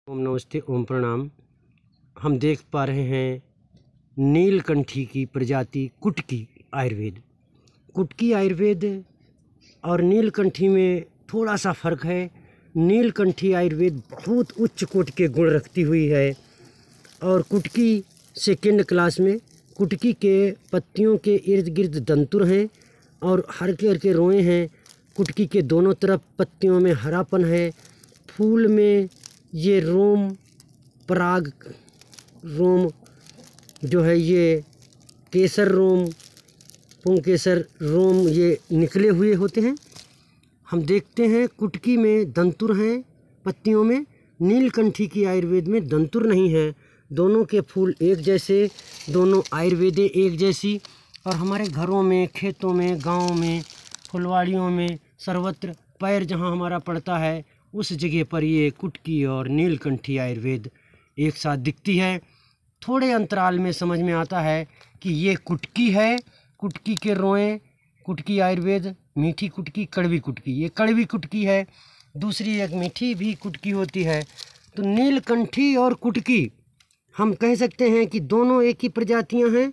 ओम नमस्ते, ओम प्रणाम। हम देख पा रहे हैं नीलकंठी की प्रजाति कुटकी आयुर्वेद। कुटकी आयुर्वेद और नीलकंठी में थोड़ा सा फ़र्क है। नीलकंठी आयुर्वेद बहुत उच्च कोटि के गुण रखती हुई है और कुटकी सेकेंड क्लास में। कुटकी के पत्तियों के इर्द गिर्द दंतुर हैं और हल्के हल्के रोए हैं। कुटकी के दोनों तरफ पत्तियों में हरापन है। फूल में ये रोम पराग रोम जो है, ये केसर रोम पुंकेसर रोम ये निकले हुए होते हैं। हम देखते हैं कुटकी में दंतुर हैं पत्तियों में। नीलकंठी की आयुर्वेद में दंतुर नहीं है। दोनों के फूल एक जैसे, दोनों आयुर्वेदे एक जैसी। और हमारे घरों में, खेतों में, गाँव में, फुलवाड़ियों में, सर्वत्र पैर जहाँ हमारा पड़ता है उस जगह पर ये कुटकी और नीलकंठी आयुर्वेद एक साथ दिखती है। थोड़े अंतराल में समझ में आता है कि ये कुटकी है। कुटकी के रोएं, कुटकी आयुर्वेद, मीठी कुटकी, कड़वी कुटकी। ये कड़वी कुटकी है। दूसरी एक मीठी भी कुटकी होती है। तो नीलकंठी और कुटकी हम कह सकते हैं कि दोनों एक ही प्रजातियां हैं।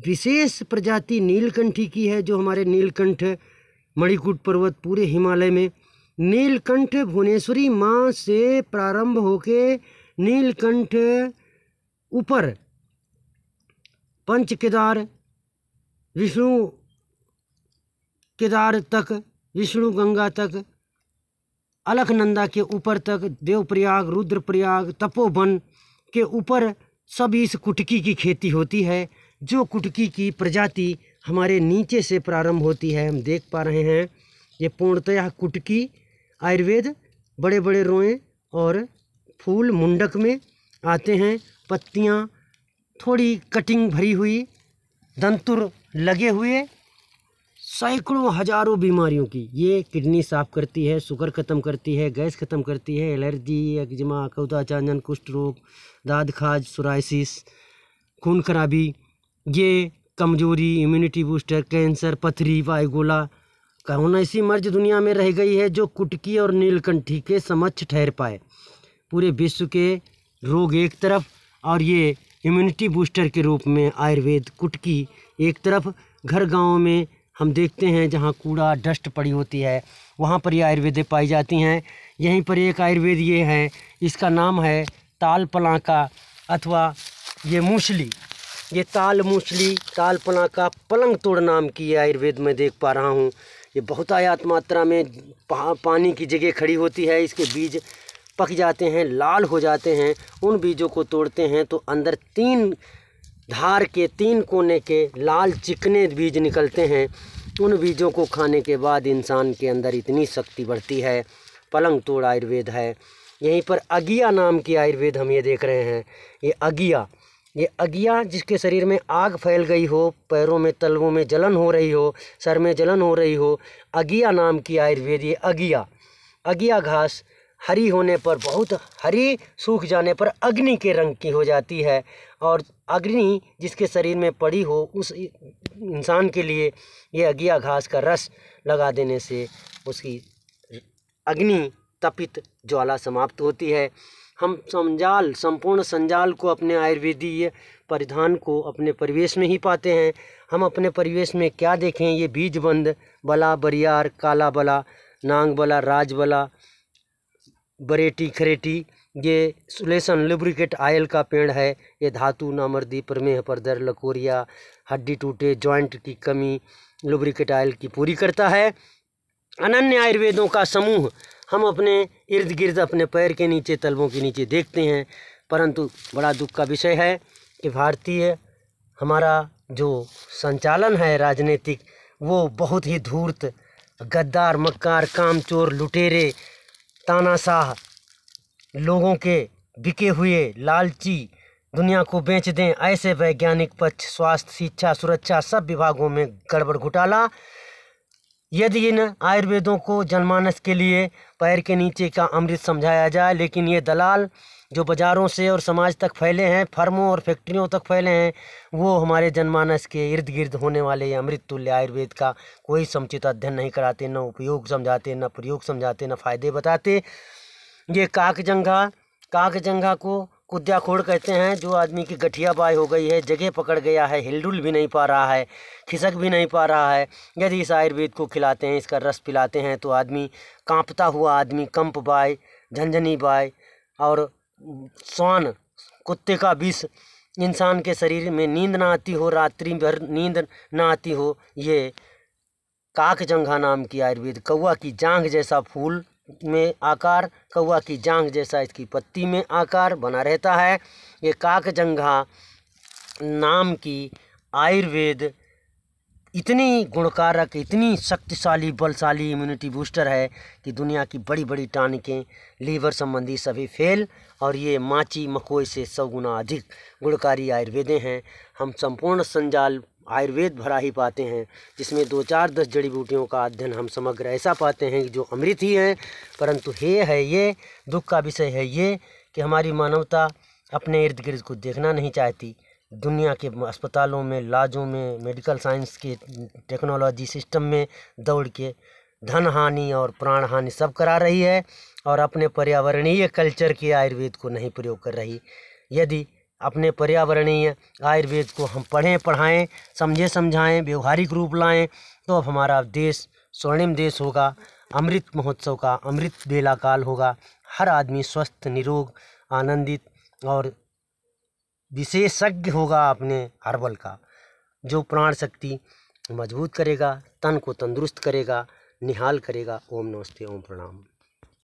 विशेष प्रजाति नीलकंठी की है, जो हमारे नीलकंठ मणिकूट पर्वत पूरे हिमालय में। नीलकंठ भुवनेश्वरी माँ से प्रारंभ होके नीलकंठ ऊपर पंच केदार, विष्णु केदार तक, विष्णु गंगा तक, अलकनंदा के ऊपर तक, देवप्रयाग, रुद्रप्रयाग, तपोवन के ऊपर सब इस कुटकी की खेती होती है। जो कुटकी की प्रजाति हमारे नीचे से प्रारंभ होती है, हम देख पा रहे हैं। ये पूर्णतः कुटकी आयुर्वेद। बड़े बड़े रोएं और फूल मुंडक में आते हैं। पत्तियां थोड़ी कटिंग भरी हुई, दंतुर लगे हुए। सैकड़ों हजारों बीमारियों की ये किडनी साफ करती है, शुगर ख़त्म करती है, गैस ख़त्म करती है, एलर्जी, एक्जिमा, कौदाचांजन, कुष्ठ रोग, दाद खाज, सोराइसिस, खून खराबी, ये कमजोरी, इम्यूनिटी बूस्टर, कैंसर, पथरी, वायुगोला। कौन ऐसी मर्ज दुनिया में रह गई है जो कुटकी और नीलकंठी के समक्ष ठहर पाए। पूरे विश्व के रोग एक तरफ और ये इम्यूनिटी बूस्टर के रूप में आयुर्वेद कुटकी एक तरफ। घर गाँव में हम देखते हैं जहाँ कूड़ा डस्ट पड़ी होती है वहाँ पर ये आयुर्वेदें पाई जाती हैं। यहीं पर एक आयुर्वेद ये है, इसका नाम है ताल पलाका अथवा ये मूसली। ये ताल मूसली, ताल पलाका, पलंग तोड़ नाम की ये आयुर्वेद में देख पा रहा हूँ। ये बहुत आयात मात्रा में पानी की जगह खड़ी होती है। इसके बीज पक जाते हैं, लाल हो जाते हैं। उन बीजों को तोड़ते हैं तो अंदर 3 धार के 3 कोने के लाल चिकने बीज निकलते हैं। उन बीजों को खाने के बाद इंसान के अंदर इतनी शक्ति बढ़ती है। पलंग तोड़ आयुर्वेद है। यहीं पर अगिया नाम की आयुर्वेद हम ये देख रहे हैं। ये अगिया जिसके शरीर में आग फैल गई हो, पैरों में तलवों में जलन हो रही हो, सर में जलन हो रही हो, अगिया नाम की आयुर्वेद। ये अगिया घास हरी होने पर, बहुत हरी सूख जाने पर अग्नि के रंग की हो जाती है। और अग्नि जिसके शरीर में पड़ी हो उस इंसान के लिए ये अगिया घास का रस लगा देने से उसकी अग्नि तपित ज्वाला समाप्त होती है। हम संपूर्ण संजाल को अपने आयुर्वेदीय परिधान को अपने परिवेश में ही पाते हैं। हम अपने परिवेश में क्या देखें? ये बीजबंद बला, बरियार, काला बला, नांग बला, राज बला, बरेटी, खरेटी, ये सुलेसन लुब्रिकेट आयल का पेड़ है। ये धातु, नामर्दी, प्रमेह, परदर, लकोरिया, हड्डी टूटे, जॉइंट की कमी लुब्रिकेट आयल की पूरी करता है। अनन्य आयुर्वेदों का समूह हम अपने इर्द गिर्द, अपने पैर के नीचे, तलवों के नीचे देखते हैं। परंतु बड़ा दुख का विषय है कि भारतीय हमारा जो संचालन है राजनीतिक, वो बहुत ही धूर्त, गद्दार, मक्कार, कामचोर, लुटेरे, तानाशाह, लोगों के बिके हुए लालची, दुनिया को बेच दें ऐसे वैज्ञानिक पक्ष, स्वास्थ्य, शिक्षा, सुरक्षा सब विभागों में गड़बड़ घोटाला। यदि इन आयुर्वेदों को जनमानस के लिए पैर के नीचे का अमृत समझाया जाए, लेकिन ये दलाल जो बाज़ारों से और समाज तक फैले हैं, फर्मों और फैक्ट्रियों तक फैले हैं, वो हमारे जनमानस के इर्द गिर्द होने वाले ये अमृत तुल्य आयुर्वेद का कोई समुचित अध्ययन नहीं कराते, न उपयोग समझाते, न प्रयोग समझाते, न फायदे बताते। ये काकजंघा काकजंघा को कुद्याखोड़ कहते हैं। जो आदमी की गठिया बाय हो गई है, जगह पकड़ गया है, हिलडुल भी नहीं पा रहा है, खिसक भी नहीं पा रहा है, यदि इस आयुर्वेद को खिलाते हैं, इसका रस पिलाते हैं, तो आदमी कांपता हुआ आदमी कंप बाय, झंझनी बाय और श्वान कुत्ते का विष इंसान के शरीर में नींद ना आती हो, रात्रि भर नींद ना आती हो, ये काकजंघा नाम की आयुर्वेद, कौवा की जांघ जैसा फूल में आकार, कौवा की जांघ जैसा इसकी पत्ती में आकार बना रहता है। ये काकजंघा नाम की आयुर्वेद इतनी गुणकारक, इतनी शक्तिशाली, बलशाली इम्यूनिटी बूस्टर है कि दुनिया की बड़ी बड़ी टॉनिकें, लीवर संबंधी सभी फेल, और ये माची मकोई से 100 गुना अधिक गुणकारी आयुर्वेदें हैं। हम संपूर्ण संजाल आयुर्वेद भरा ही पाते हैं, जिसमें 2, 4, 10 जड़ी बूटियों का अध्ययन हम समग्र ऐसा पाते हैं कि जो अमृत ही हैं। परंतु ये दुख का विषय है ये कि हमारी मानवता अपने इर्द गिर्द को देखना नहीं चाहती। दुनिया के अस्पतालों में, इलाजों में, मेडिकल साइंस के टेक्नोलॉजी सिस्टम में दौड़ के धन हानि और प्राण हानि सब करा रही है, और अपने पर्यावरणीय कल्चर के आयुर्वेद को नहीं प्रयोग कर रही। यदि अपने पर्यावरणीय आयुर्वेद को हम पढ़ें, पढ़ाएं, समझें, समझाएं, व्यवहारिक रूप लाएं, तो अब हमारा देश स्वर्णिम देश होगा, अमृत महोत्सव का अमृत बेला काल होगा। हर आदमी स्वस्थ, निरोग, आनंदित और विशेषज्ञ होगा अपने हर्बल का, जो प्राण शक्ति मजबूत करेगा, तन को तंदुरुस्त करेगा, निहाल करेगा। ओम नमस्ते, ओम प्रणाम।